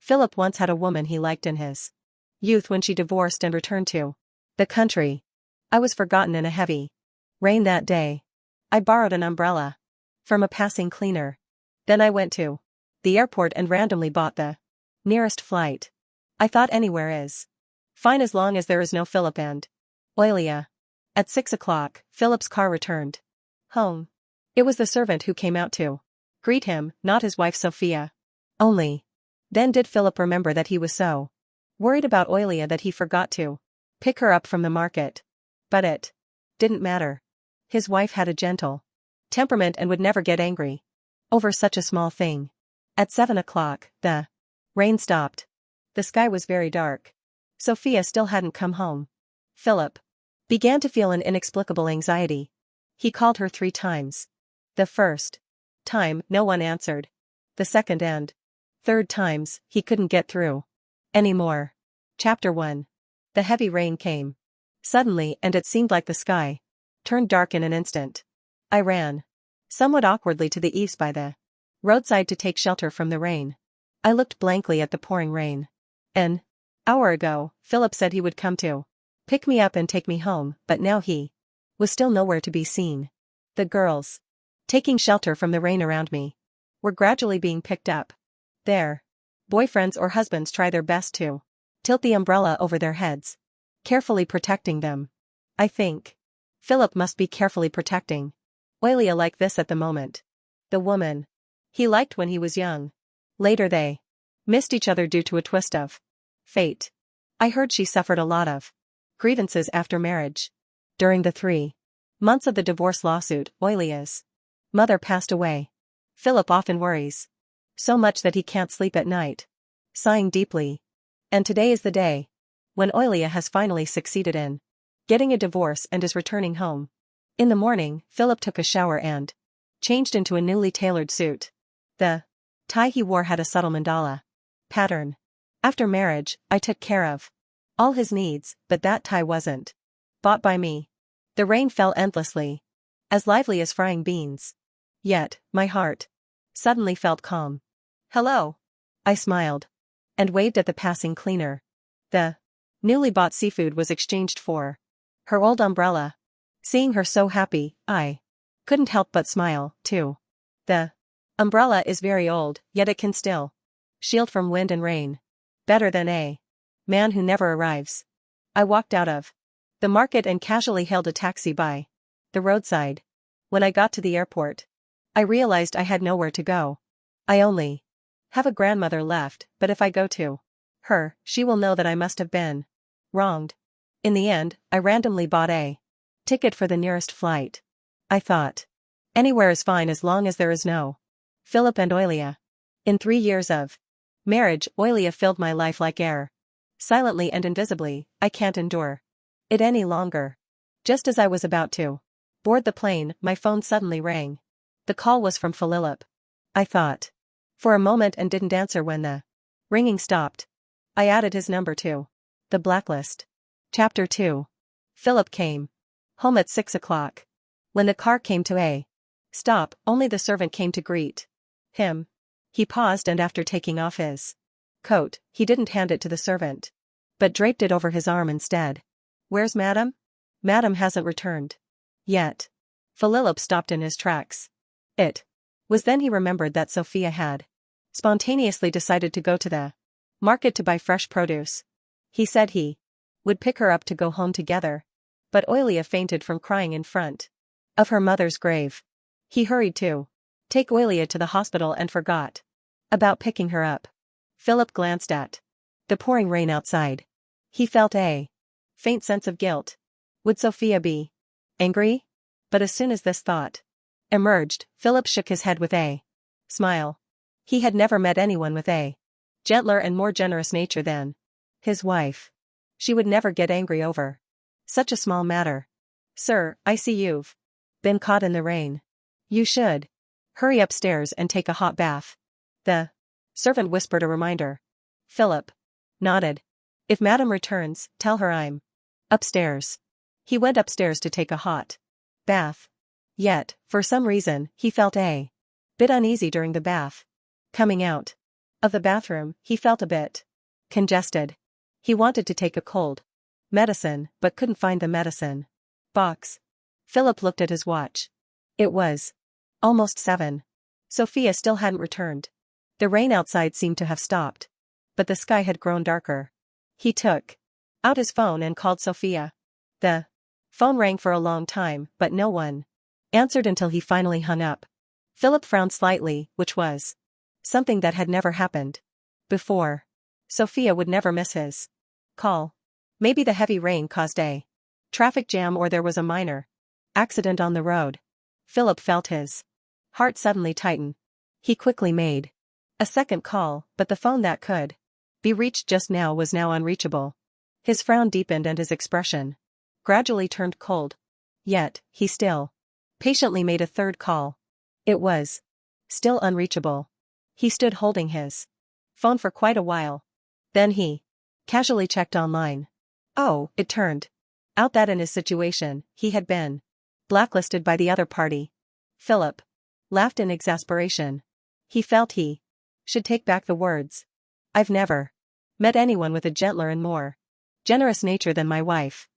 Philip once had a woman he liked in his youth when she divorced and returned to the country. I was forgotten in a heavy rain that day. I borrowed an umbrella from a passing cleaner. Then I went to the airport and randomly bought the nearest flight. I thought anywhere is fine as long as there is no Philip and Oilia. At 6 o'clock, Philip's car returned home. It was the servant who came out to greet him, not his wife Sophia. Only then did Philip remember that he was so worried about Oilia that he forgot to pick her up from the market. But it didn't matter. His wife had a gentle temperament and would never get angry over such a small thing. At 7 o'clock, the rain stopped. The sky was very dark. Sophia still hadn't come home. Philip began to feel an inexplicable anxiety. He called her 3 times. The first time, no one answered. The second and third times, he couldn't get through anymore. Chapter 1. The heavy rain came suddenly, and it seemed like the sky turned dark in an instant. I ran somewhat awkwardly to the eaves by the roadside to take shelter from the rain. I looked blankly at the pouring rain. An hour ago, Philip said he would come to pick me up and take me home, but now he was still nowhere to be seen. The girls, taking shelter from the rain around me, were gradually being picked up. Their boyfriends or husbands try their best to tilt the umbrella over their heads, carefully protecting them. I think Philip must be carefully protecting Oilia like this at the moment. The woman he liked when he was young. Later they missed each other due to a twist of fate. I heard she suffered a lot of grievances after marriage. During the 3 months of the divorce lawsuit, Oilia's mother passed away. Philip often worries so much that he can't sleep at night, sighing deeply. And today is the day when Oilia has finally succeeded in getting a divorce and is returning home. In the morning, Philip took a shower and changed into a newly tailored suit. The tie he wore had a subtle mandala pattern. After marriage, I took care of all his needs, but that tie wasn't bought by me. The rain fell endlessly, as lively as frying beans. Yet, my heart suddenly felt calm. "Hello." I smiled and waved at the passing cleaner. The newly bought seafood was exchanged for her old umbrella. Seeing her so happy, I couldn't help but smile, too. The umbrella is very old, yet it can still shield from wind and rain. Better than a man who never arrives. I walked out of the market and casually hailed a taxi by the roadside. When I got to the airport, I realized I had nowhere to go. I only have a grandmother left, but if I go to her, she will know that I must have been wronged. In the end, I randomly bought a ticket for the nearest flight. I thought, anywhere is fine as long as there is no Philip and Oilia. In 3 years of marriage, Oilia filled my life like air. Silently and invisibly, I can't endure it any longer. Just as I was about to board the plane, my phone suddenly rang. The call was from Philip. I thought for a moment and didn't answer when the ringing stopped. I added his number to the blacklist. Chapter 2. Philip came home at 6 o'clock. When the car came to a stop, only the servant came to greet him. He paused and after taking off his coat, he didn't hand it to the servant, but draped it over his arm instead. "Where's Madam?" "Madam hasn't returned yet." Philip stopped in his tracks. It was then he remembered that Sophia had spontaneously decided to go to the market to buy fresh produce. He said he would pick her up to go home together, but Oilia fainted from crying in front of her mother's grave. He hurried to take Oilia to the hospital and forgot about picking her up. Philip glanced at the pouring rain outside. He felt a faint sense of guilt. Would Sophia be angry? But as soon as this thought emerged, Philip shook his head with a smile. He had never met anyone with a gentler and more generous nature than his wife. She would never get angry over such a small matter. "Sir, I see you've been caught in the rain. You should hurry upstairs and take a hot bath." The servant whispered a reminder. Philip nodded. "If Madam returns, tell her I'm upstairs." He went upstairs to take a hot bath. Yet, for some reason, he felt a bit uneasy during the bath. Coming out, of the bathroom, he felt a bit congested. He wanted to take a cold medicine, but couldn't find the medicine box. Philip looked at his watch. It was almost 7. Sophia still hadn't returned. The rain outside seemed to have stopped, but the sky had grown darker. He took out his phone and called Sophia. The phone rang for a long time, but no one answered until he finally hung up. Philip frowned slightly, which was something that had never happened before. Sophia would never miss his call. Maybe the heavy rain caused a traffic jam or there was a minor accident on the road. Philip felt his heart suddenly tighten. He quickly made a second call, but the phone that could be reached just now was now unreachable. His frown deepened and his expression gradually turned cold. Yet, he still patiently made a third call. It was still unreachable. He stood holding his phone for quite a while. Then he casually checked online. Oh, it turned out that in his situation, he had been blacklisted by the other party. Philip laughed in exasperation. He felt he should take back the words. I've never met anyone with a gentler and more generous nature than my wife.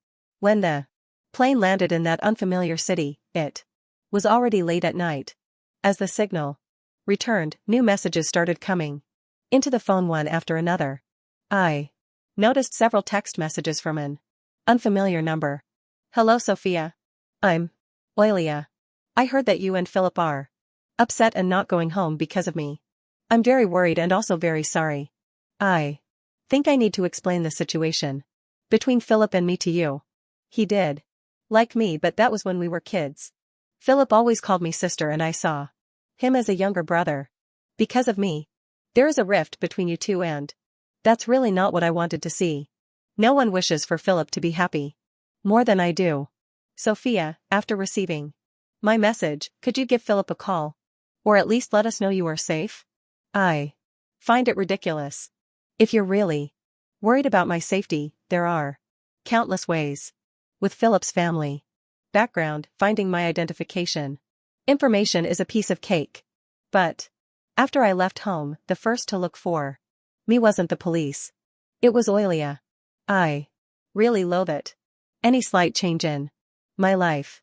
When the plane landed in that unfamiliar city, it was already late at night. As the signal returned, new messages started coming into the phone one after another. I noticed several text messages from an unfamiliar number. Hello Sophia. I'm Oilia. I heard that you and Philip are upset and not going home because of me. I'm very worried and also very sorry. I think I need to explain the situation between Philip and me to you. He did like me, but that was when we were kids. Philip always called me sister and I saw him as a younger brother. Because of me, there is a rift between you two and that's really not what I wanted to see. No one wishes for Philip to be happy more than I do. Sophia, after receiving my message, could you give Philip a call? Or at least let us know you are safe? I find it ridiculous. If you're really worried about my safety, there are countless ways. With Philip's family background, finding my identification information is a piece of cake. But after I left home, the first to look for me wasn't the police. It was Oilia. I really loathe it. Any slight change in my life,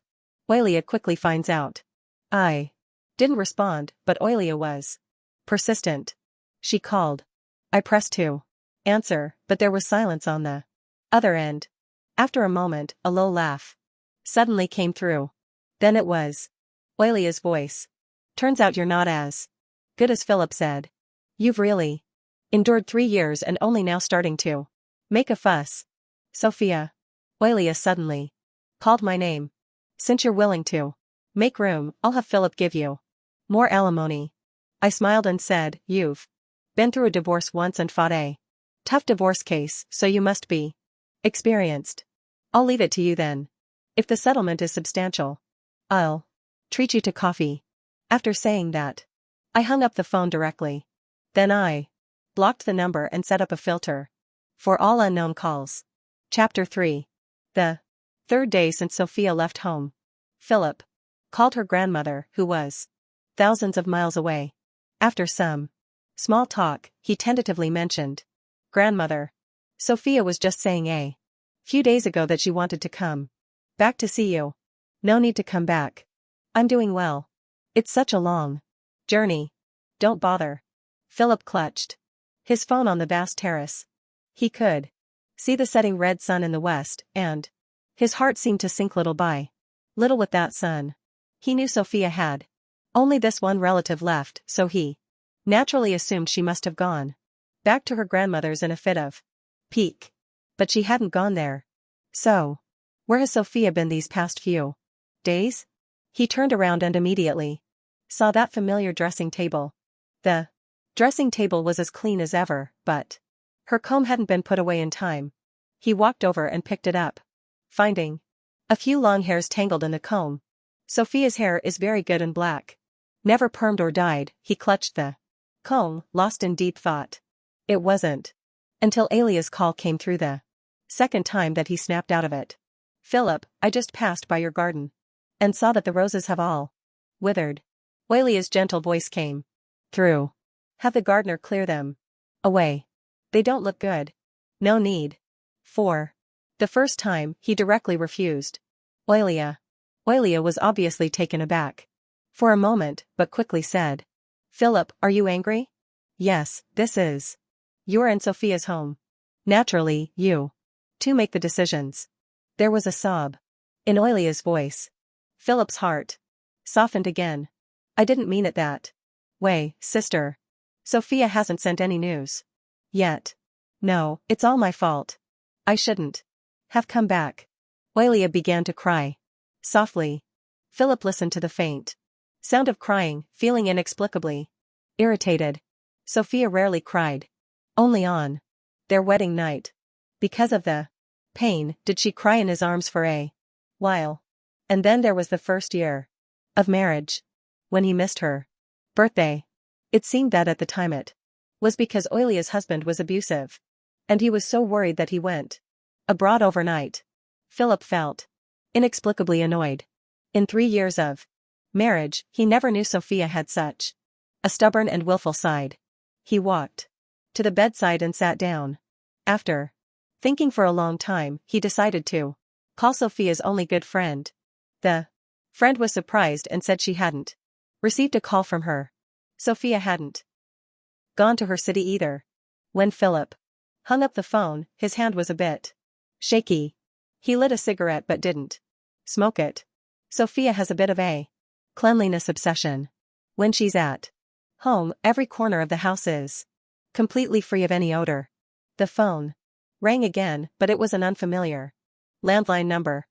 Oilia quickly finds out. I didn't respond, but Oilia was persistent. She called. I pressed to answer, but there was silence on the other end. After a moment, a low laugh suddenly came through. Then it was Oilia's voice. Turns out you're not as good as Philip said. You've really endured 3 years and only now starting to make a fuss. Sophia. Oilia suddenly called my name. Since you're willing to make room, I'll have Philip give you more alimony. I smiled and said, you've been through a divorce once and fought a tough divorce case, so you must be experienced. I'll leave it to you then. If the settlement is substantial, I'll treat you to coffee. After saying that, I hung up the phone directly. Then I blocked the number and set up a filter for all unknown calls. Chapter 3. The third day since Sophia left home. Philip called her grandmother, who was thousands of miles away. After some small talk, he tentatively mentioned, Grandmother, Sophia was just saying a few days ago that she wanted to come back to see you. No need to come back. I'm doing well. It's such a long journey. Don't bother. Philip clutched his phone on the vast terrace. He could see the setting red sun in the west, and his heart seemed to sink little by little with that sun. He knew Sophia had only this one relative left, so he naturally assumed she must have gone back to her grandmother's in a fit of pique. But she hadn't gone there. So, where has Sophia been these past few days? He turned around and immediately saw that familiar dressing table. The dressing table was as clean as ever, but her comb hadn't been put away in time. He walked over and picked it up, finding a few long hairs tangled in the comb. Sophia's hair is very good and black. Never permed or dyed. He clutched the comb, lost in deep thought. It wasn't until Alia's call came through the second time that he snapped out of it. Philip, I just passed by your garden and saw that the roses have all withered. Alia's gentle voice came through. Have the gardener clear them away. They don't look good. No need. 4. The first time, he directly refused. Oilia. Oilia was obviously taken aback. For a moment, but quickly said. Philip, are you angry? Yes, this is. You're in Sophia's home. Naturally, you two make the decisions. There was a sob in Oilia's voice. Philip's heart softened again. I didn't mean it that way, sister. Sophia hasn't sent any news yet. No, it's all my fault. I shouldn't have come back. Oilia began to cry. Softly. Philip listened to the faint sound of crying, feeling inexplicably irritated. Sophia rarely cried. Only on their wedding night. Because of the pain, did she cry in his arms for a while. And then there was the first year of marriage, when he missed her birthday. It seemed that at the time it was because Oilia's husband was abusive. And he was so worried that he went abroad overnight. Philip felt inexplicably annoyed. In 3 years of marriage, he never knew Sophia had such a stubborn and willful side. He walked to the bedside and sat down. After thinking for a long time, he decided to call Sophia's only good friend. The friend was surprised and said she hadn't received a call from her. Sophia hadn't gone to her city either. When Philip hung up the phone, his hand was a bit shaky. He lit a cigarette but didn't smoke it. Sophia has a bit of a cleanliness obsession. When she's at home, every corner of the house is completely free of any odor. The phone rang again, but it was an unfamiliar landline number.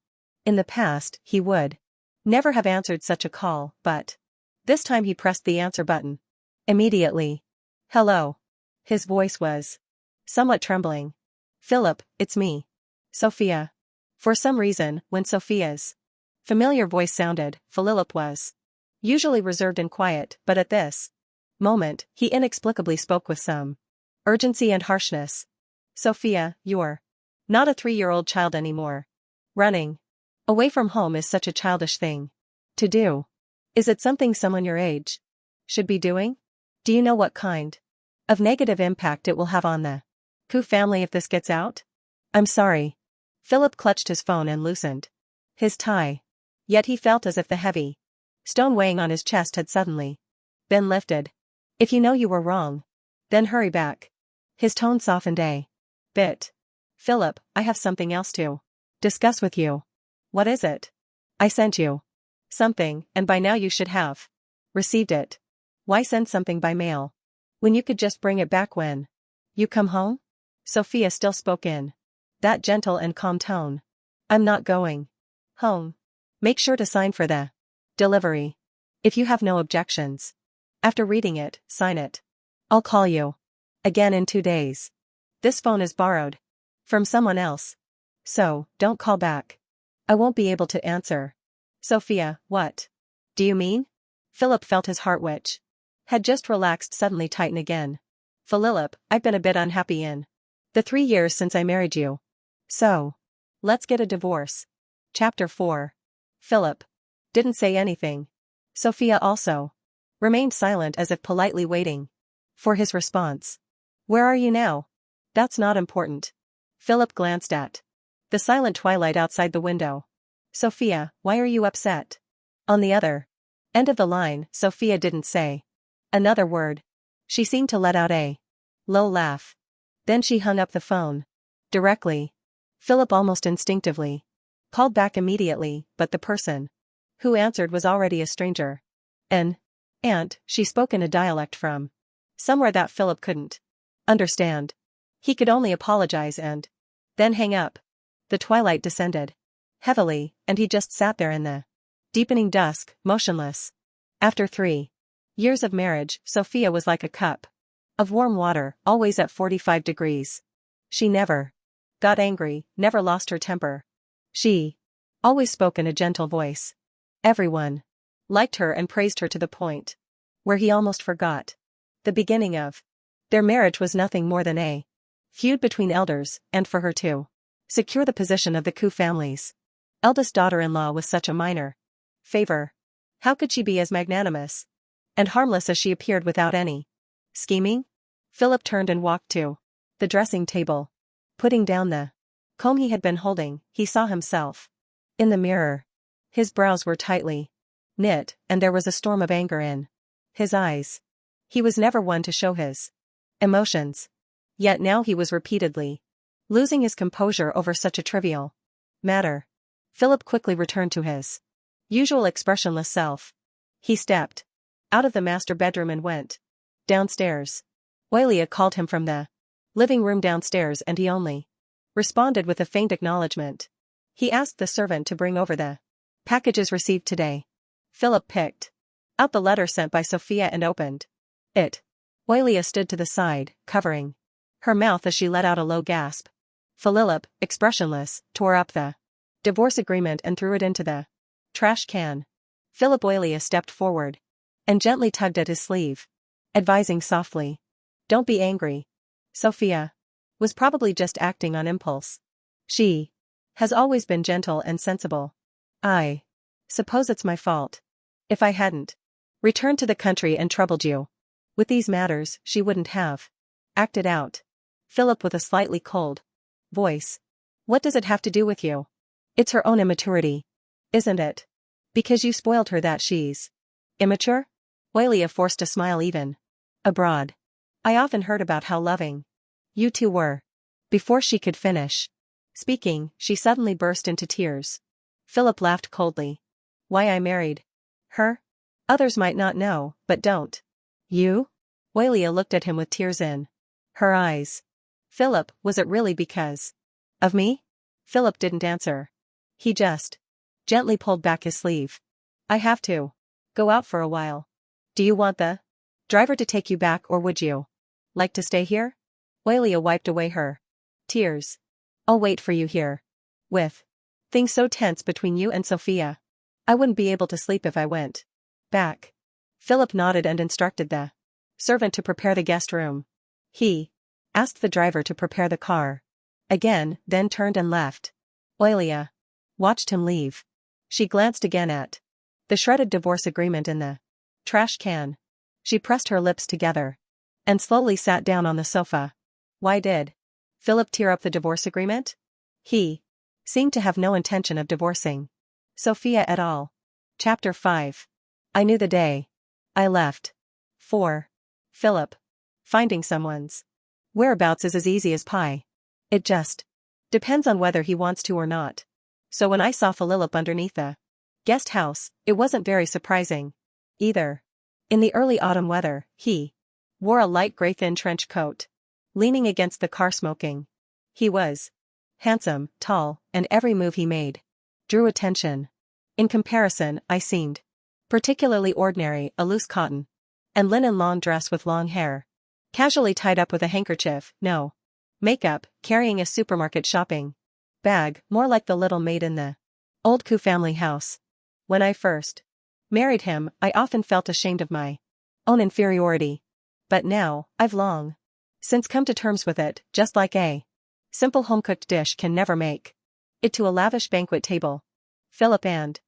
In the past, he would never have answered such a call, but this time he pressed the answer button. Immediately. Hello. His voice was somewhat trembling. Philip, it's me. Sophia. For some reason, when Sophia's familiar voice sounded, Philip was usually reserved and quiet, but at this moment, he inexplicably spoke with some urgency and harshness. Sophia, you're not a 3-year-old child anymore. Running away from home is such a childish thing to do. Is it something someone your age should be doing? Do you know what kind of negative impact it will have on the Koo family if this gets out? I'm sorry. Philip clutched his phone and loosened his tie. Yet he felt as if the heavy stone weighing on his chest had suddenly been lifted. If you know you were wrong, then hurry back. His tone softened a bit. Philip, I have something else to discuss with you. What is it? I sent you something, and by now you should have received it. Why send something by mail when you could just bring it back when you come home? Sophia still spoke in that gentle and calm tone. I'm not going home. Make sure to sign for the delivery. If you have no objections. After reading it, sign it. I'll call you again in 2 days. This phone is borrowed from someone else. So, don't call back. I won't be able to answer. Sophia, what do you mean? Philip felt his heart, which had just relaxed, suddenly tighten again. Philip, I've been a bit unhappy in the 3 years since I married you. So, let's get a divorce. Chapter 4. Philip didn't say anything. Sophia also remained silent, as if politely waiting for his response. Where are you now? That's not important. Philip glanced at the silent twilight outside the window. Sophia, why are you upset? On the other end of the line, Sophia didn't say another word. She seemed to let out a low laugh. Then she hung up the phone directly. Philip almost instinctively called back immediately, but the person who answered was already a stranger. An aunt, she spoke in a dialect from somewhere that Philip couldn't understand. He could only apologize and then hang up. The twilight descended heavily, and he just sat there in the deepening dusk, motionless. After 3 years of marriage, Sophia was like a cup of warm water, always at 45 degrees. She never got angry, never lost her temper. She always spoke in a gentle voice. Everyone liked her and praised her to the point where he almost forgot the beginning of their marriage was nothing more than a feud between elders, and for her to secure the position of the Koo family's eldest daughter-in-law was such a minor favor. How could she be as magnanimous and harmless as she appeared without any Scheming? Philip turned and walked to the dressing table. Putting down the comb he had been holding, he saw himself in the mirror. His brows were tightly knit, and there was a storm of anger in his eyes. He was never one to show his emotions. Yet now he was repeatedly losing his composure over such a trivial matter. Philip quickly returned to his usual expressionless self. He stepped out of the master bedroom and went downstairs. Oilia called him from the living room downstairs and he only responded with a faint acknowledgement. He asked the servant to bring over the packages received today. Philip picked out the letter sent by Sophia and opened it. Oilia stood to the side, covering her mouth as she let out a low gasp. Philip, expressionless, tore up the divorce agreement and threw it into the trash can. Philip Oilia stepped forward and gently tugged at his sleeve, advising softly, "Don't be angry. Sophia was probably just acting on impulse. She has always been gentle and sensible. I suppose it's my fault. If I hadn't returned to the country and troubled you with these matters, she wouldn't have acted out." Philip with a slightly cold voice. "What does it have to do with you? It's her own immaturity, isn't it? Because you spoiled her that she's immature?" Oilia forced a smile. "Even abroad, I often heard about how loving you two were." Before she could finish speaking, she suddenly burst into tears. Philip laughed coldly. "Why I married her? Others might not know, but don't you?" Oilia looked at him with tears in her eyes. "Philip, was it really because of me?" Philip didn't answer. He just gently pulled back his sleeve. "I have to go out for a while. Do you want the driver to take you back or would you like to stay here?" Oilia wiped away her tears. "I'll wait for you here. With things so tense between you and Sophia, I wouldn't be able to sleep if I went back." Philip nodded and instructed the servant to prepare the guest room. He asked the driver to prepare the car again, then turned and left. Oilia watched him leave. She glanced again at the shredded divorce agreement in the trash can. She pressed her lips together and slowly sat down on the sofa. Why did Philip tear up the divorce agreement? He seemed to have no intention of divorcing Sophia at all. Chapter 5. I knew the day I left. 4. Philip. Finding someone's whereabouts is as easy as pie. It just depends on whether he wants to or not. So when I saw Philip underneath the guest house, it wasn't very surprising either. In the early autumn weather, he wore a light gray thin trench coat, leaning against the car smoking. He was handsome, tall, and every move he made drew attention. In comparison, I seemed particularly ordinary, a loose cotton and linen lawn dress with long hair, casually tied up with a handkerchief, no makeup, carrying a supermarket shopping bag, more like the little maid in the old Koo family house. When I first married him, I often felt ashamed of my own inferiority. But now, I've long since come to terms with it, just like a simple home-cooked dish can never make it to a lavish banquet table. Philip and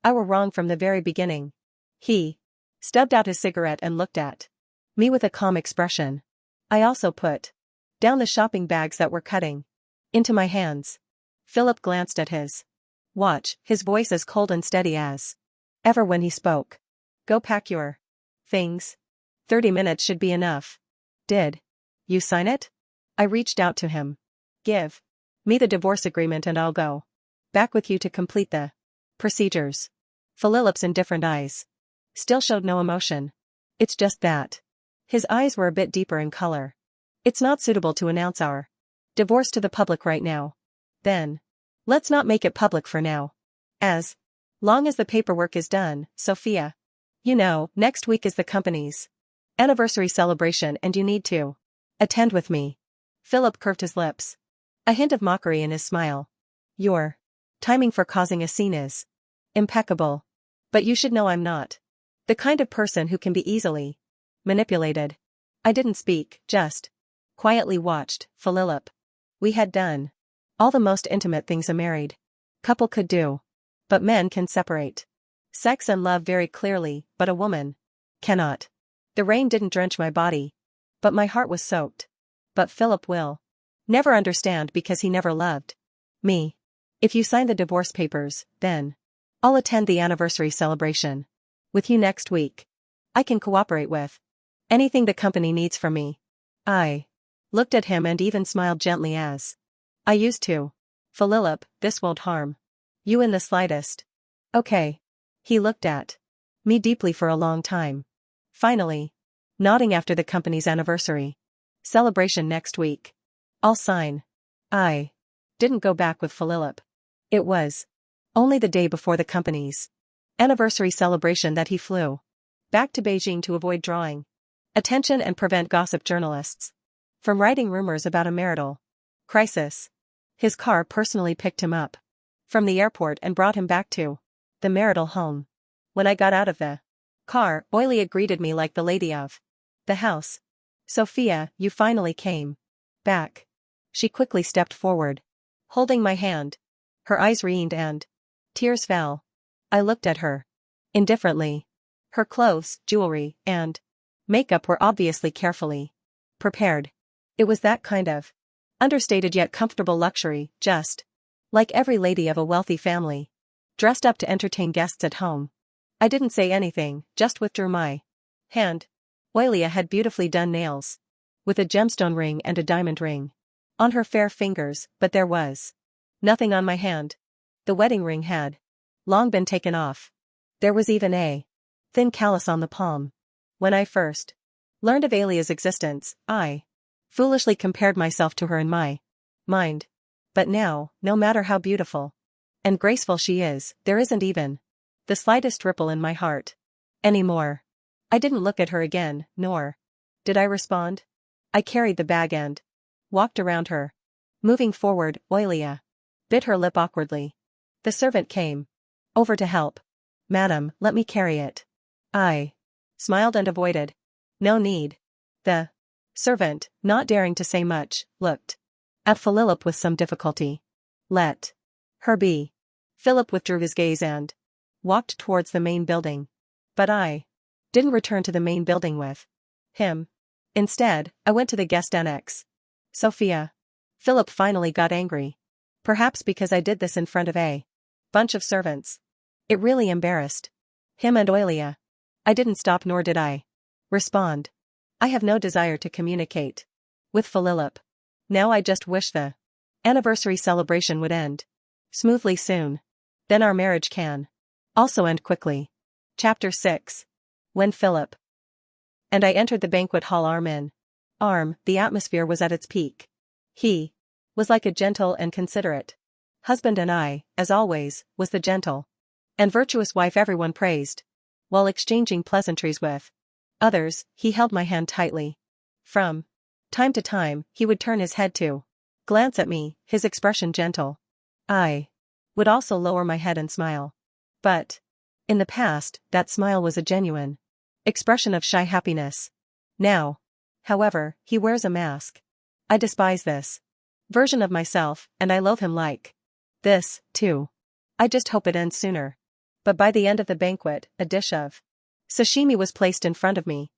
I were wrong from the very beginning. He stubbed out his cigarette and looked at me with a calm expression. I also put down the shopping bags that were cutting into my hands. Philip glanced at his watch, his voice as cold and steady as ever when he spoke. "Go pack your things. 30 minutes should be enough." "Did you sign it?" I reached out to him. "Give me the divorce agreement and I'll go back with you to complete the procedures." Philip's indifferent eyes still showed no emotion. "It's just that." His eyes were a bit deeper in color. "It's not suitable to announce our divorce to the public right now." "Then let's not make it public for now. As long as the paperwork is done, Sophia. You know, next week is the company's anniversary celebration and you need to attend with me." Philip curved his lips, a hint of mockery in his smile. "Your timing for causing a scene is impeccable. But you should know I'm not the kind of person who can be easily manipulated." I didn't speak, just quietly watched Philip. We had done all the most intimate things a married couple could do. But men can separate sex and love very clearly, but a woman cannot. The rain didn't drench my body. But my heart was soaked. But Philip will never understand because he never loved me. If you sign the divorce papers, then I'll attend the anniversary celebration with you next week. I can cooperate with anything the company needs from me. I looked at him and even smiled gently as I used to. Philip, this won't harm you in the slightest. Okay. He looked at me deeply for a long time. Finally, nodding after the company's anniversary celebration next week. I'll sign. I didn't go back with Philip. It was only the day before the company's anniversary celebration that he flew back to Beijing to avoid drawing attention and prevent gossip journalists from writing rumors about a marital crisis. His car personally picked him up from the airport and brought him back to the marital home. When I got out of the car, Oilia greeted me like the lady of the house. Sophia, you finally came back. She quickly stepped forward, holding my hand. Her eyes rained and tears fell. I looked at her indifferently. Her clothes, jewelry, and makeup were obviously carefully prepared. It was that kind of understated yet comfortable luxury, just like every lady of a wealthy family, dressed up to entertain guests at home. I didn't say anything, just withdrew my hand. Oilia had beautifully done nails, with a gemstone ring and a diamond ring on her fair fingers, but there was nothing on my hand. The wedding ring had long been taken off. There was even a thin callus on the palm. When I first learned of Alia's existence, I foolishly compared myself to her in my mind. But now, no matter how beautiful and graceful she is, there isn't even the slightest ripple in my heart anymore. I didn't look at her again, nor did I respond. I carried the bag and walked around her. Moving forward, Oilia bit her lip awkwardly. The servant came over to help. Madam, let me carry it. I smiled and avoided. No need. The servant, not daring to say much, looked at Philip with some difficulty. Let her be. Philip withdrew his gaze and walked towards the main building. But I didn't return to the main building with him. Instead, I went to the guest annex. Sophia. Philip finally got angry. Perhaps because I did this in front of a bunch of servants. It really embarrassed him and Oilia. I didn't stop nor did I respond. I have no desire to communicate with Philip. Now I just wish the anniversary celebration would end smoothly soon. Then our marriage can also end quickly. Chapter 6. When Philip and I entered the banquet hall arm in arm, the atmosphere was at its peak. He was like a gentle and considerate husband and I, as always, was the gentle and virtuous wife everyone praised. While exchanging pleasantries with others, he held my hand tightly. From time to time, he would turn his head to glance at me, his expression gentle. I would also lower my head and smile. But in the past, that smile was a genuine expression of shy happiness. Now, however, he wears a mask. I despise this version of myself, and I loathe him like this, too. I just hope it ends sooner. But by the end of the banquet, a dish of sashimi was placed in front of me.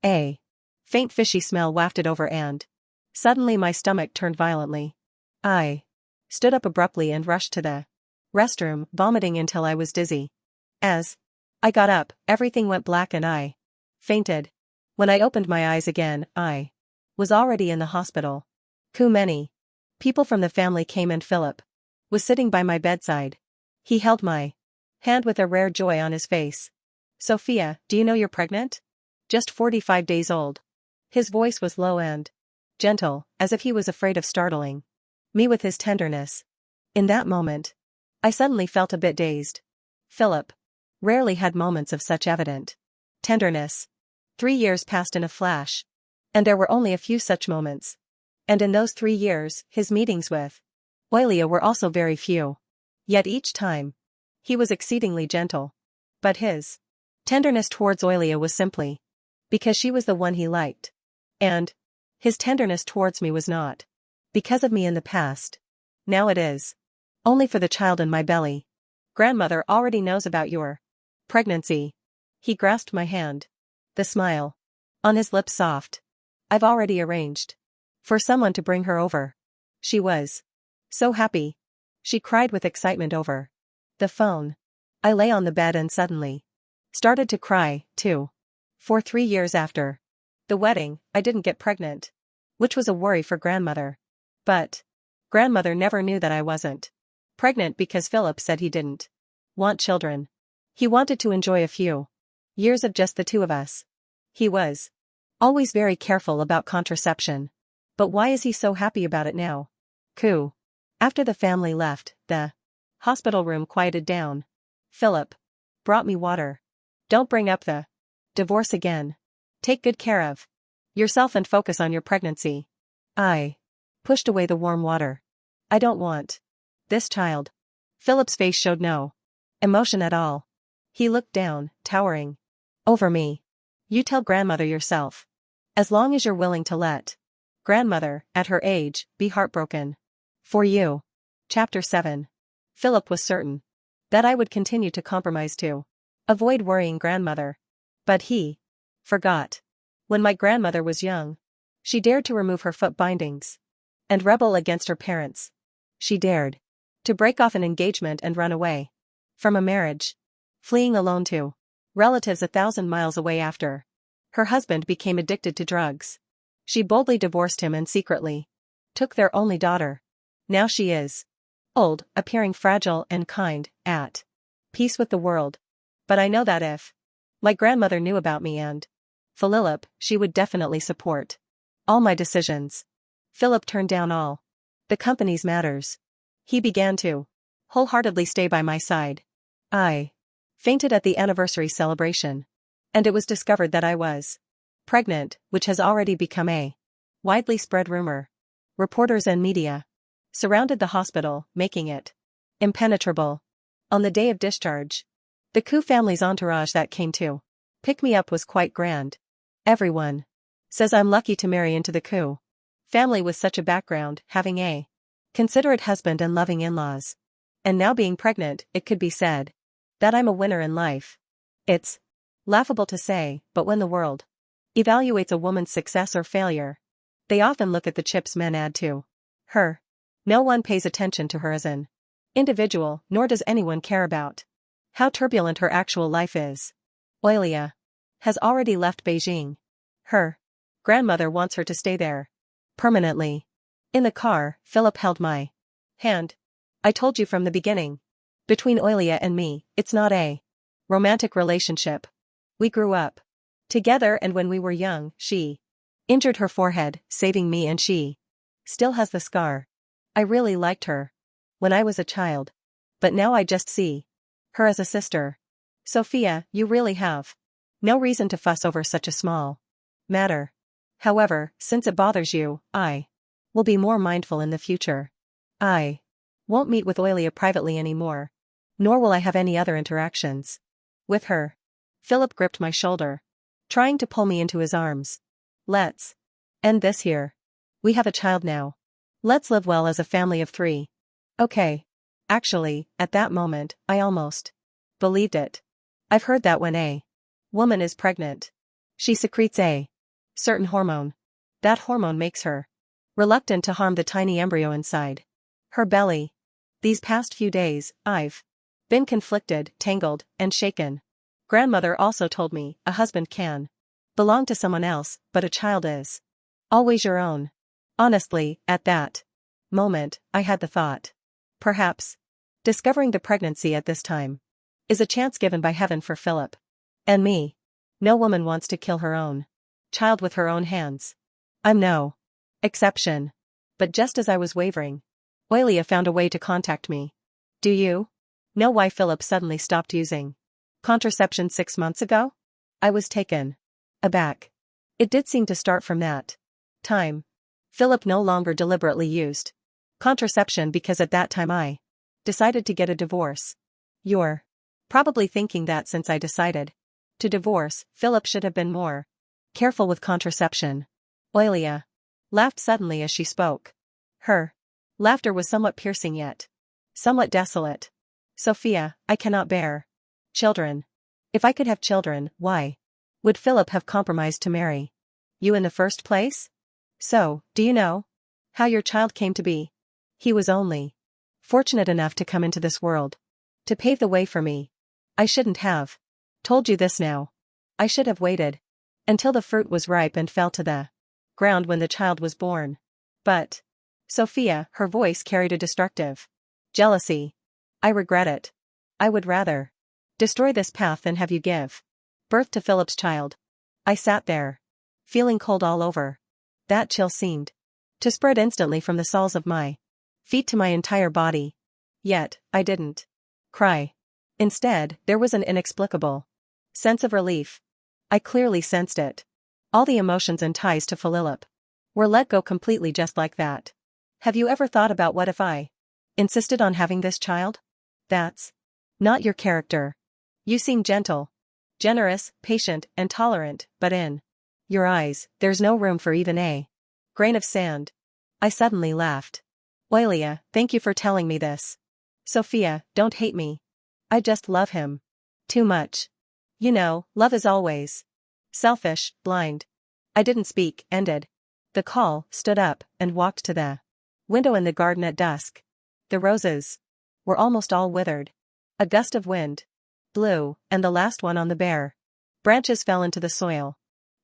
A faint fishy smell wafted over and suddenly my stomach turned violently. I stood up abruptly and rushed to the restroom, vomiting until I was dizzy. As I got up, everything went black and I fainted. When I opened my eyes again, I was already in the hospital. Many people from the family came and Philip was sitting by my bedside. He held my hand with a rare joy on his face. Sophia, do you know you're pregnant? Just 45 days old. His voice was low and gentle, as if he was afraid of startling me with his tenderness. In that moment, I suddenly felt a bit dazed. Philip rarely had moments of such evident tenderness. 3 years passed in a flash. And there were only a few such moments. And in those 3 years, his meetings with Oilia were also very few. Yet each time, he was exceedingly gentle. But his tenderness towards Oilia was simply because she was the one he liked. And his tenderness towards me was not because of me in the past. Now it is only for the child in my belly. Grandmother already knows about your pregnancy. He grasped my hand. The smile on his lips soft I've already arranged for someone to bring her over. She was so happy. She cried with excitement over the phone. I lay on the bed and suddenly started to cry, too. For 3 years after the wedding, I didn't get pregnant, which was a worry for grandmother. But grandmother never knew that I wasn't pregnant because Philip said he didn't want children. He wanted to enjoy a few years of just the two of us. He was always very careful about contraception. But why is he so happy about it now? Coo. After the family left, the hospital room quieted down. Philip brought me water. Don't bring up the divorce again. Take good care of yourself and focus on your pregnancy. I pushed away the warm water. I don't want this child. Philip's face showed no emotion at all. He looked down, towering over me. You tell grandmother yourself. As long as you're willing to let grandmother, at her age, be heartbroken for you. Chapter 7. Philip was certain that I would continue to compromise to avoid worrying grandmother. But he forgot. When my grandmother was young, she dared to remove her foot bindings and rebel against her parents. She dared to break off an engagement and run away from a marriage, fleeing alone to relatives 1,000 miles away after her husband became addicted to drugs. She boldly divorced him and secretly took their only daughter. Now she is old, appearing fragile and kind, at peace with the world. But I know that if my grandmother knew about me and Philip, she would definitely support all my decisions. Philip turned down all the company's matters. He began to wholeheartedly stay by my side. I fainted at the anniversary celebration, and it was discovered that I was pregnant, which has already become a widely spread rumor. Reporters and media surrounded the hospital, making it impenetrable. On the day of discharge, the Koo family's entourage that came to pick me up was quite grand. Everyone says I'm lucky to marry into the Koo family with such a background, having a considerate husband and loving in-laws. And now being pregnant, it could be said that I'm a winner in life. It's laughable to say, but when the world evaluates a woman's success or failure, they often look at the chips men add to her. No one pays attention to her as an individual, nor does anyone care about how turbulent her actual life is. Oilia has already left Beijing. Her grandmother wants her to stay there permanently. In the car, Philip held my hand. I told you from the beginning. Between Oilia and me, it's not a romantic relationship. We grew up together, and when we were young, she injured her forehead, saving me, and she still has the scar. I really liked her when I was a child. But now I just see her as a sister. Sophia, you really have no reason to fuss over such a small matter. However, since it bothers you, I will be more mindful in the future. I won't meet with Oilia privately anymore, nor will I have any other interactions with her. Philip gripped my shoulder, trying to pull me into his arms. Let's end this here. We have a child now. Let's live well as a family of 3. Okay. Actually, at that moment, I almost believed it. I've heard that when a woman is pregnant, she secretes a certain hormone. That hormone makes her reluctant to harm the tiny embryo inside her belly. These past few days, I've been conflicted, tangled, and shaken. Grandmother also told me a husband can belong to someone else, but a child is always your own. Honestly, at that moment, I had the thought, perhaps discovering the pregnancy at this time is a chance given by heaven for Philip and me. No woman wants to kill her own child with her own hands. I'm no exception. But just as I was wavering, Oilia found a way to contact me. Do you know why Philip suddenly stopped using contraception 6 months ago? I was taken aback. It did seem to start from that time. Philip no longer deliberately used contraception because at that time I decided to get a divorce. You're probably thinking that since I decided to divorce, Philip should have been more careful with contraception. Oilia laughed suddenly as she spoke. Her laughter was somewhat piercing yet somewhat desolate. Sophia, I cannot bear children. If I could have children, why would Philip have compromised to marry You in the first place? So, do you know how your child came to be? He was only fortunate enough to come into this world, to pave the way for me. I shouldn't have told you this now. I should have waited until the fruit was ripe and fell to the ground when the child was born. But, Sophia, her voice carried a destructive jealousy. I regret it. I would rather destroy this path than have you give birth to Philip's child. I sat there, feeling cold all over. That chill seemed to spread instantly from the soles of my feet to my entire body. Yet, I didn't cry. Instead, there was an inexplicable sense of relief. I clearly sensed it. All the emotions and ties to Philip were let go completely just like that. Have you ever thought about what if I insisted on having this child? That's not your character. You seem gentle, generous, patient, and tolerant, but in your eyes, there's no room for even a grain of sand. I suddenly laughed. Oilia, thank you for telling me this. Sophia, don't hate me. I just love him too much. You know, love is always selfish, blind. I didn't speak, ended the call, stood up, and walked to the window in the garden at dusk. The roses were almost all withered. A gust of wind blew, and the last one on the bare branches fell into the soil.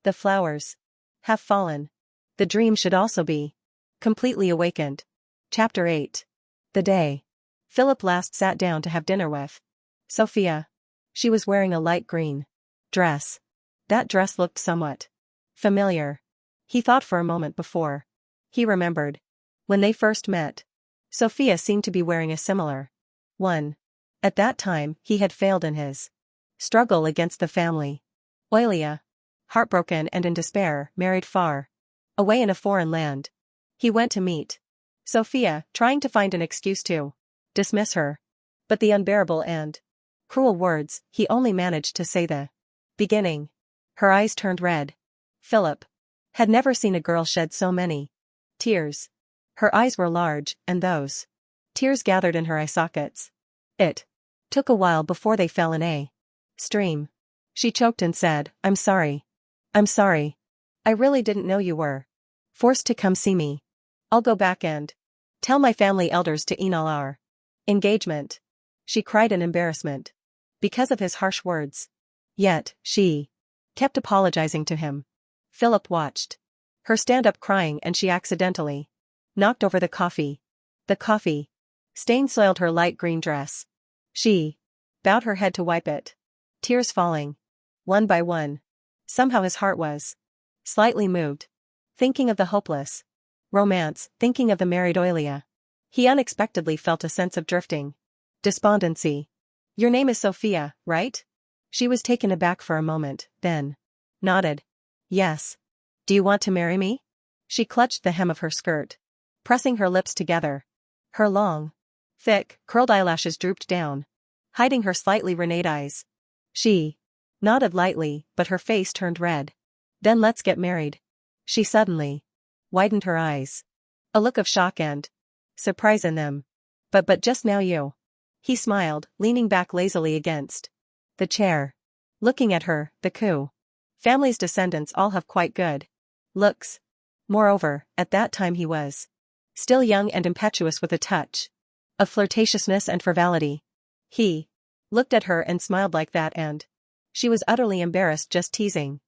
The flowers have fallen. The dream should also be completely awakened. Chapter 8. The day Philip last sat down to have dinner with Sophia. She was wearing a light green dress. That dress looked somewhat familiar. He thought for a moment before he remembered. When they first met, Sophia seemed to be wearing a similar one. At that time, he had failed in his struggle against the family. Oilia, heartbroken and in despair, married far away in a foreign land. He went to meet Sophia, trying to find an excuse to dismiss her. But the unbearable and cruel words, he only managed to say the beginning. Her eyes turned red. Philip had never seen a girl shed so many tears. Her eyes were large, and those tears gathered in her eye sockets. It took a while before they fell in a stream. She choked and said, I'm sorry. I'm sorry. I really didn't know you were forced to come see me. I'll go back and tell my family elders to annul our engagement. She cried in embarrassment because of his harsh words. Yet, she kept apologizing to him. Philip watched her stand up crying, and she accidentally knocked over the coffee. The coffee stain soiled her light green dress. She bowed her head to wipe it. Tears falling one by one. Somehow his heart was slightly moved. Thinking of the hopeless romance, thinking of the married Oilia, he unexpectedly felt a sense of drifting despondency. Your name is Sophia, right? She was taken aback for a moment, then nodded. Yes. Do you want to marry me? She clutched the hem of her skirt, pressing her lips together. Her long, thick, curled eyelashes drooped down, hiding her slightly reneged eyes. She nodded lightly, but her face turned red. Then let's get married. She suddenly widened her eyes, a look of shock and surprise in them. But just now you. He smiled, leaning back lazily against the chair. Looking at her, the Koo family's descendants all have quite good looks. Moreover, at that time he was still young and impetuous with a touch of flirtatiousness and frivolity. He looked at her and smiled like that, and she was utterly embarrassed. Just teasing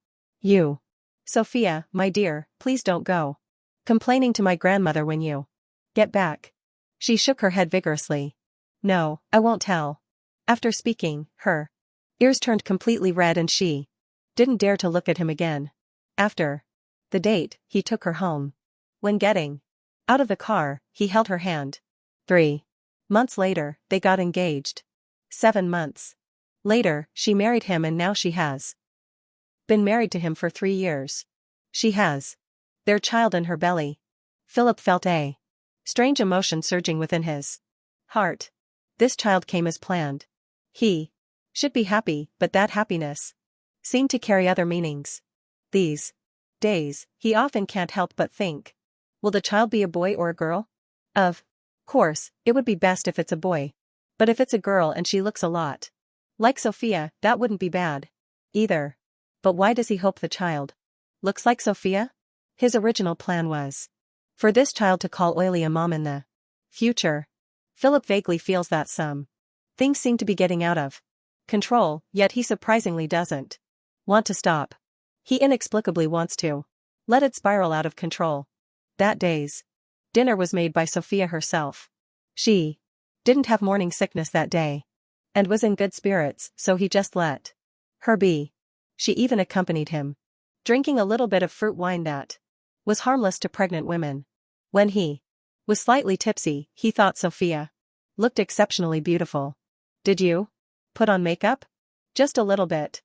you. Sophia, my dear, please don't go complaining to my grandmother when you get back. She shook her head vigorously. No, I won't tell. After speaking, her ears turned completely red and she didn't dare to look at him again. After the date, he took her home. When getting out of the car, he held her hand. 3 months later, they got engaged. 7 months later, she married him, and now she has been married to him for 3 years. She has their child in her belly. Philip felt a strange emotion surging within his heart. This child came as planned. He should be happy, but that happiness seemed to carry other meanings. These days, he often can't help but think, will the child be a boy or a girl? Of course, it would be best if it's a boy. But if it's a girl and she looks a lot like Sophia, that wouldn't be bad either. But why does he hope the child Looks like Sophia? His original plan was for this child to call Oily a mom in the future. Philip vaguely feels that some things seem to be getting out of control, yet he surprisingly doesn't want to stop. He inexplicably wants to let it spiral out of control. That day's dinner was made by Sophia herself. She didn't have morning sickness that day and was in good spirits, so he just let her be. She even accompanied him, drinking a little bit of fruit wine that was harmless to pregnant women. When he was slightly tipsy, he thought Sophia looked exceptionally beautiful. Did you put on makeup? Just a little bit.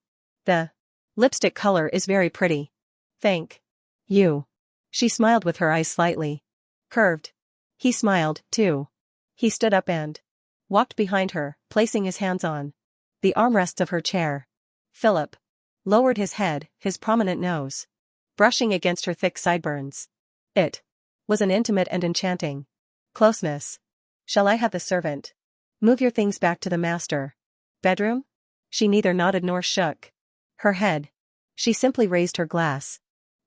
The lipstick color is very pretty. Thank you. She smiled with her eyes slightly curved. He smiled, too. He stood up and walked behind her, placing his hands on the armrests of her chair. Philip lowered his head, his prominent nose brushing against her thick sideburns. It was an intimate and enchanting closeness. Shall I have the servant move your things back to the master bedroom? She neither nodded nor shook her head. She simply raised her glass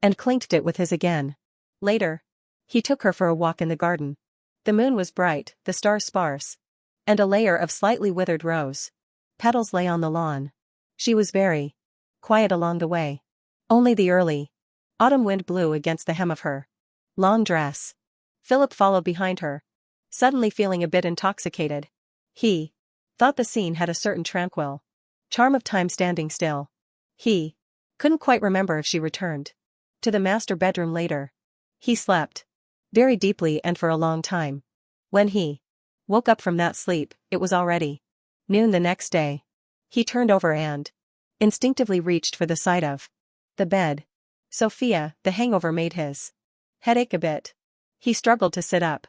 and clinked it with his again. Later, he took her for a walk in the garden. The moon was bright, the stars sparse, and a layer of slightly withered rose petals lay on the lawn. She was very quiet along the way. Only the early autumn wind blew against the hem of her long dress. Philip followed behind her, suddenly feeling a bit intoxicated. He thought the scene had a certain tranquil charm of time standing still. He couldn't quite remember if she returned to the master bedroom later. He slept very deeply and for a long time. When he woke up from that sleep, it was already noon the next day. He turned over and instinctively reached for the side of the bed. Sophia, the hangover made his head ache a bit. He struggled to sit up.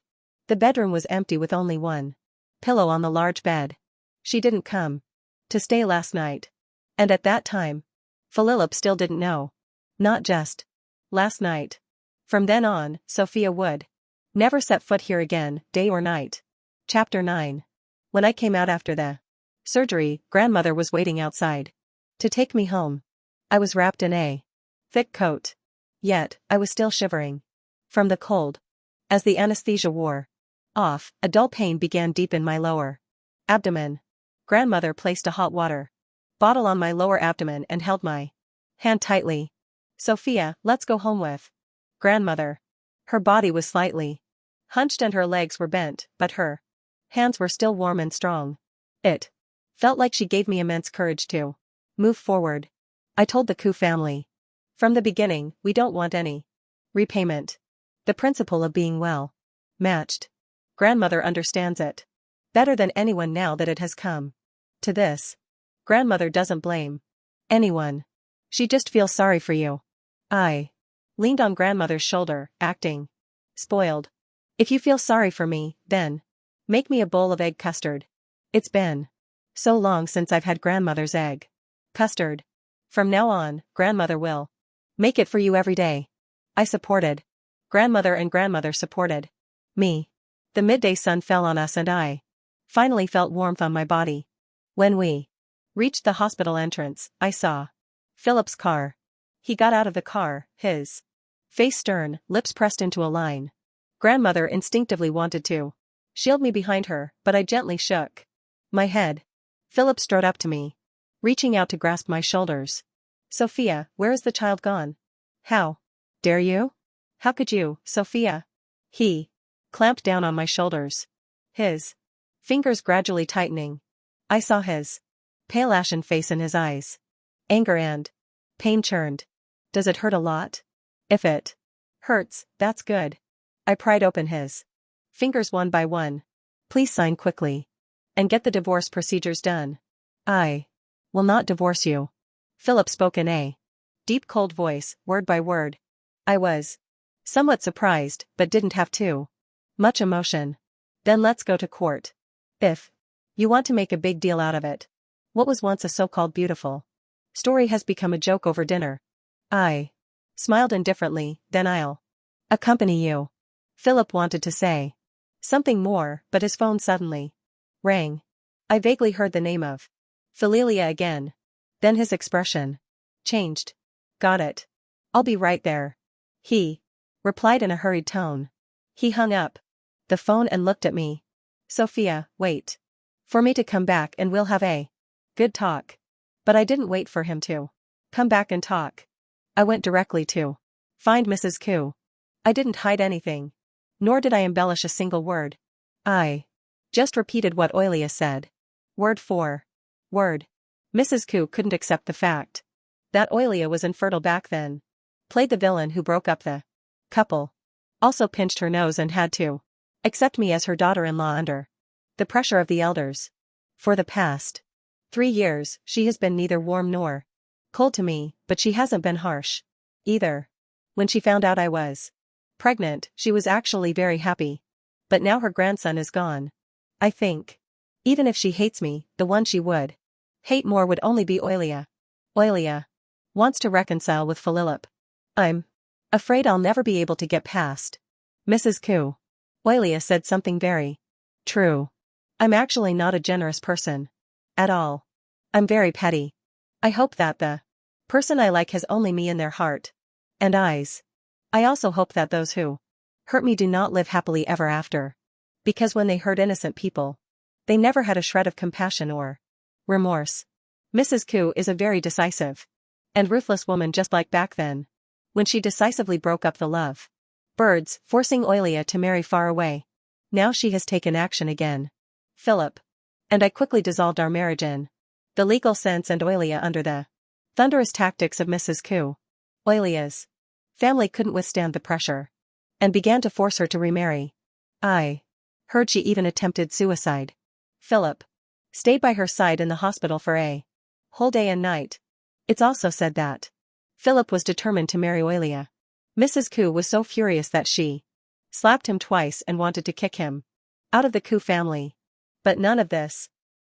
The bedroom was empty with only one pillow on the large bed. She didn't come to stay last night. And at that time, Philip still didn't know. Not just last night. From then on, Sophia would never set foot here again, day or night. Chapter 9. When I came out after the surgery, grandmother was waiting outside to take me home. I was wrapped in a thick coat. Yet, I was still shivering from the cold. As the anesthesia wore off, a dull pain began deep in my lower abdomen. Grandmother placed a hot water bottle on my lower abdomen and held my hand tightly. Sophia, let's go home with grandmother. Her body was slightly hunched and her legs were bent, but her hands were still warm and strong. It felt like she gave me immense courage to move forward. I told the Koo family from the beginning, we don't want any repayment. The principle of being well matched. Grandmother understands it better than anyone now that it has come to this. Grandmother doesn't blame anyone. She just feels sorry for you. I leaned on grandmother's shoulder, acting spoiled. If you feel sorry for me, then make me a bowl of egg custard. It's been so long since I've had grandmother's egg custard. From now on, grandmother will make it for you every day. I supported grandmother and grandmother supported me. The midday sun fell on us and I finally felt warmth on my body. When we reached the hospital entrance, I saw Philip's car. He got out of the car, his face stern, lips pressed into a line. Grandmother instinctively wanted to shield me behind her, but I gently shook my head. Philip strode up to me, reaching out to grasp my shoulders. Sophia, where is the child gone? How dare you? How could you, Sophia? He clamped down on my shoulders, his fingers gradually tightening. I saw his pale ashen face in his eyes. Anger and pain churned. Does it hurt a lot? If it hurts, that's good. I pried open his fingers one by one. Please sign quickly and get the divorce procedures done. I will not divorce you. Philip spoke in a deep cold voice, word by word. I was somewhat surprised, but didn't have too much emotion. Then let's go to court. If you want to make a big deal out of it, what was once a so-called beautiful story has become a joke over dinner. I smiled indifferently. Then I'll accompany you. Philip wanted to say something more, but his phone suddenly rang. I vaguely heard the name of Philelia again. Then his expression changed. Got it. I'll be right there. He replied in a hurried tone. He hung up the phone and looked at me. Sophia, wait for me to come back and we'll have a good talk. But I didn't wait for him to come back and talk. I went directly to find Mrs. Koo. I didn't hide anything. Nor did I embellish a single word. I just repeated what Oilia said. Word for word. Mrs. Koo couldn't accept the fact that Oilia was infertile back then. Played the villain who broke up the couple. Also pinched her nose and had to accept me as her daughter-in-law under the pressure of the elders. For the past 3 years, she has been neither warm nor cold to me, but she hasn't been harsh either. When she found out I was pregnant, she was actually very happy. But now her grandson is gone. I think even if she hates me, the one she would hate more would only be Oilia. Oilia wants to reconcile with Philip. I'm afraid I'll never be able to get past Mrs. Koo. Oilia said something very true. I'm actually not a generous person at all. I'm very petty. I hope that the person I like has only me in their heart and eyes. I also hope that those who hurt me do not live happily ever after. Because when they hurt innocent people, they never had a shred of compassion or remorse. Mrs. Koo is a very decisive and ruthless woman, just like back then, when she decisively broke up the love birds, forcing Oilia to marry far away. Now she has taken action again. Philip and I quickly dissolved our marriage in the legal sense, and Oilia under the thunderous tactics of Mrs. Koo. Oilia's family couldn't withstand the pressure and began to force her to remarry. I heard she even attempted suicide. Philip stayed by her side in the hospital for a whole day and night. It's also said that Philip was determined to marry Oilia. Mrs. Koo was so furious that she slapped him twice and wanted to kick him out of the Koo family. But none of this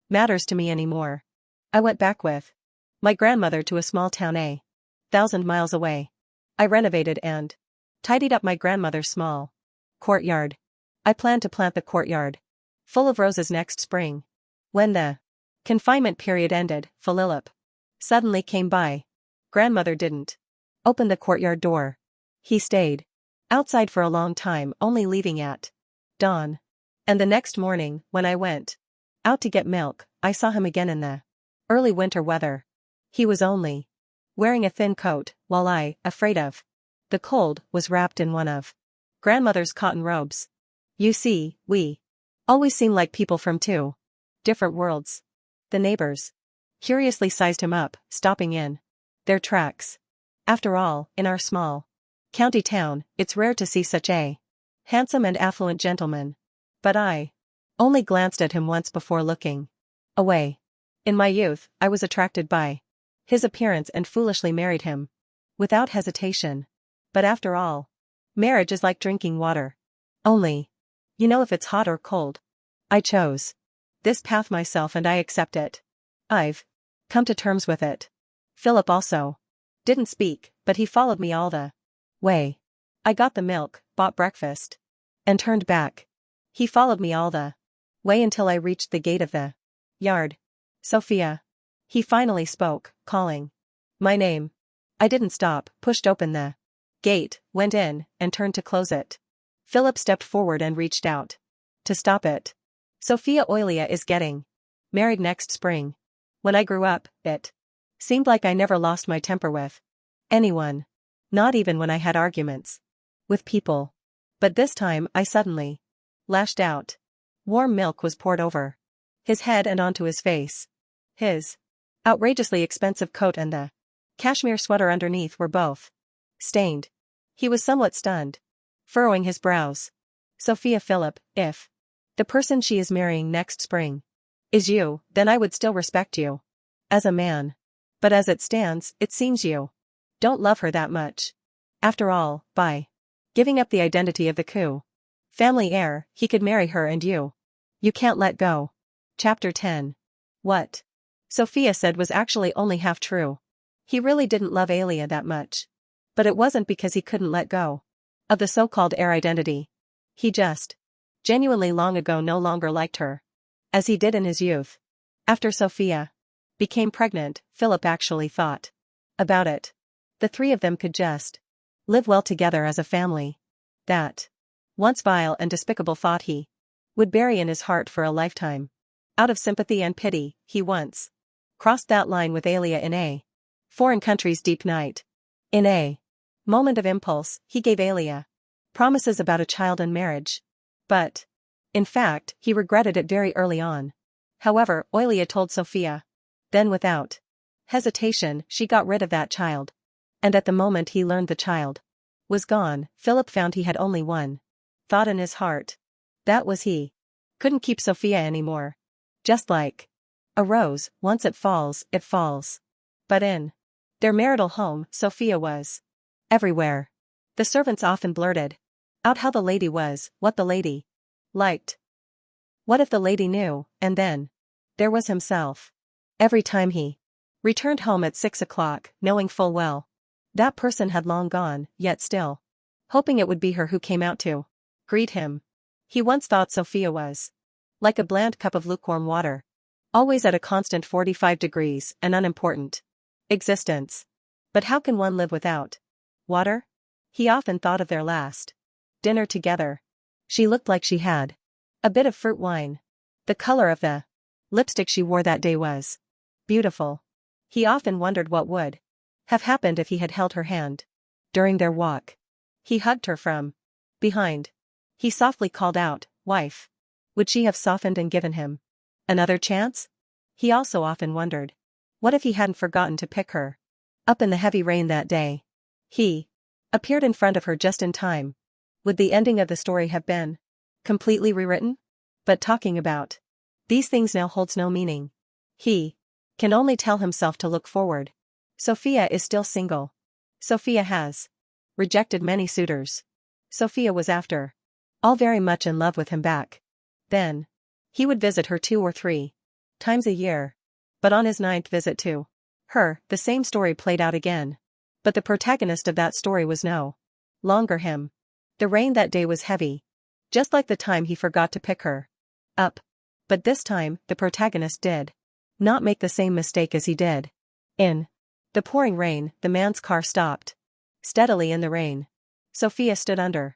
matters to me anymore. I went back with my grandmother to a small town 1,000 miles away. I renovated and tidied up my grandmother's small courtyard. I planned to plant the courtyard full of roses next spring. When the confinement period ended, Philip suddenly came by. Grandmother didn't open the courtyard door. He stayed outside for a long time, only leaving at dawn. And the next morning, when I went out to get milk, I saw him again in the early winter weather. He was only wearing a thin coat, while I, afraid of the cold, was wrapped in one of grandmother's cotton robes. You see, we always seem like people from 2 different worlds. The neighbors curiously sized him up, stopping in their tracks. After all, in our small county town, it's rare to see such a handsome and affluent gentleman. But I only glanced at him once before looking away. In my youth, I was attracted by his appearance and foolishly married him without hesitation. But after all, marriage is like drinking water. Only you know if it's hot or cold. I chose this path myself and I accept it. I've come to terms with it. Philip also didn't speak, but he followed me all the way. I got the milk, bought breakfast, and turned back. He followed me all the way until I reached the gate of the yard. Sophia. He finally spoke, calling my name. I didn't stop, pushed open the gate, went in, and turned to close it. Philip stepped forward and reached out to stop it. Sophia, Oilia is getting married next spring. When I grew up, it seemed like I never lost my temper with anyone. Not even when I had arguments with people. But this time, I suddenly lashed out. Warm milk was poured over his head and onto his face. His outrageously expensive coat and the cashmere sweater underneath were both stained. He was somewhat stunned, furrowing his brows. Sophia, Philip, if the person she is marrying next spring is you, then I would still respect you as a man. But as it stands, it seems you don't love her that much. After all, by giving up the identity of the Koo family heir, he could marry her and you can't let go. Chapter 10. What Sophia said was actually only half true. He really didn't love Alia that much. But it wasn't because he couldn't let go of the so-called heir identity. He just genuinely long ago no longer liked her as he did in his youth. After Sophia became pregnant, Philip actually thought about it. The three of them could just live well together as a family. That once vile and despicable thought he would bury in his heart for a lifetime. Out of sympathy and pity, he once crossed that line with Alia in a foreign country's deep night. In a moment of impulse, he gave Alia promises about a child and marriage. But, in fact, he regretted it very early on. However, Oilia told Sophia. Then without hesitation, she got rid of that child. And at the moment he learned the child was gone, Philip found he had only one thought in his heart. That was he couldn't keep Sophia anymore. Just like a rose, once it falls, it falls. But in their marital home, Sophia was everywhere. The servants often blurted out how the lady was, what the lady liked. What if the lady knew? And then there was himself. Every time he returned home at 6 o'clock, knowing full well that person had long gone, yet still hoping it would be her who came out to greet him. He once thought Sophia was like a bland cup of lukewarm water, always at a constant 45 degrees, an unimportant existence. But how can one live without water? He often thought of their last dinner together. She looked like she had a bit of fruit wine. The color of the lipstick she wore that day was beautiful. He often wondered what would have happened if he had held her hand during their walk. He hugged her from behind. He softly called out, "Wife." Would she have softened and given him another chance? He also often wondered, what if he hadn't forgotten to pick her up in the heavy rain that day? He appeared in front of her just in time. Would the ending of the story have been completely rewritten? But talking about these things now holds no meaning. He can only tell himself to look forward. Sophia is still single. Sophia has rejected many suitors. Sophia was after all very much in love with him back then. He would visit her 2 or 3 times a year. But on his 9th visit to her, the same story played out again. But the protagonist of that story was no longer him. The rain that day was heavy, just like the time he forgot to pick her up. But this time, the protagonist did not make the same mistake as he did. In the pouring rain, the man's car stopped steadily in the rain. Sophia stood under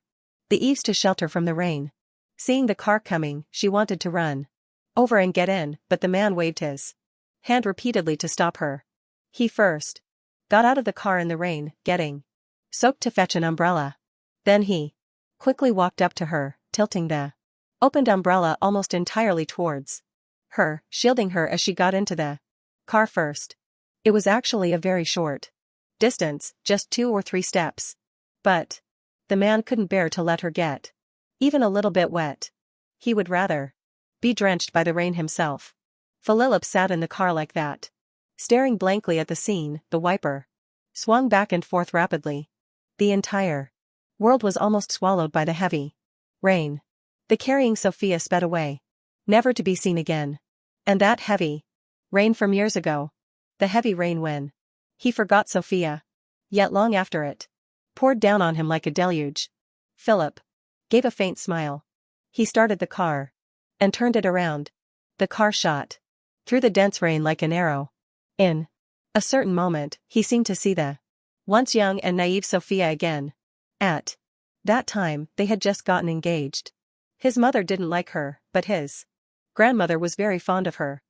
the eaves to shelter from the rain. Seeing the car coming, she wanted to run over and get in, but the man waved his hand repeatedly to stop her. He first got out of the car in the rain, getting soaked, to fetch an umbrella. Then he quickly walked up to her, tilting the opened umbrella almost entirely towards her, shielding her as she got into the car first. It was actually a very short distance, just 2 or 3 steps. But the man couldn't bear to let her get even a little bit wet. He would rather be drenched by the rain himself. Philip sat in the car like that, staring blankly at the scene. The wiper swung back and forth rapidly. The entire world was almost swallowed by the heavy rain. The carrying Sophia sped away, never to be seen again. And that heavy rain from years ago. The heavy rain when he forgot Sophia. Yet long after it poured down on him like a deluge. Philip gave a faint smile. He started the car and turned it around. The car shot through the dense rain like an arrow. In a certain moment, he seemed to see the once young and naive Sophia again. At that time, they had just gotten engaged. His mother didn't like her, but his grandmother was very fond of her.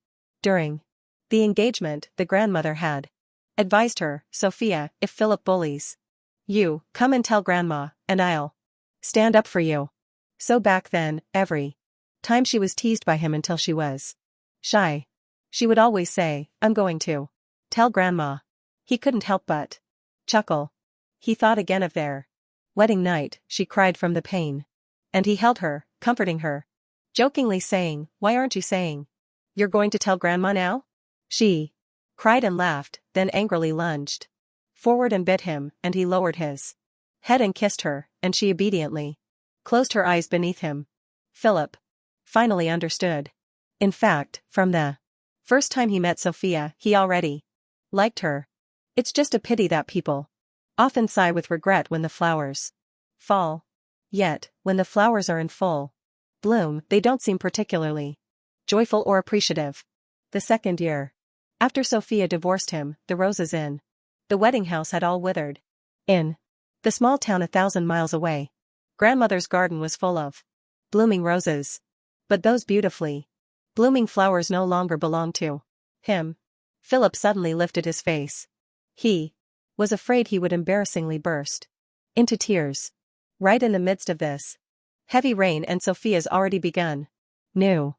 During the engagement, the grandmother had advised her, "Sophia, if Philip bullies you, come and tell grandma, and I'll stand up for you." So back then, every time she was teased by him until she was shy, she would always say, "I'm going to tell grandma." He couldn't help but chuckle. He thought again of their wedding night. She cried from the pain, and he held her, comforting her, jokingly saying, "Why aren't you saying you're going to tell grandma now?" She cried and laughed, then angrily lunged forward and bit him, and he lowered his head and kissed her, and she obediently closed her eyes beneath him. Philip finally understood. In fact, from the first time he met Sophia, he already liked her. It's just a pity that people often sigh with regret when the flowers fall. Yet, when the flowers are in full bloom, they don't seem particularly joyful or appreciative. The second year after Sophia divorced him, the roses in The wedding house had all withered. In the small town 1,000 miles away, grandmother's garden was full of blooming roses. But those beautifully blooming flowers no longer belonged to him. Philip suddenly lifted his face. He was afraid he would embarrassingly burst into tears. Right in the midst of this heavy rain, and Sophia's already begun new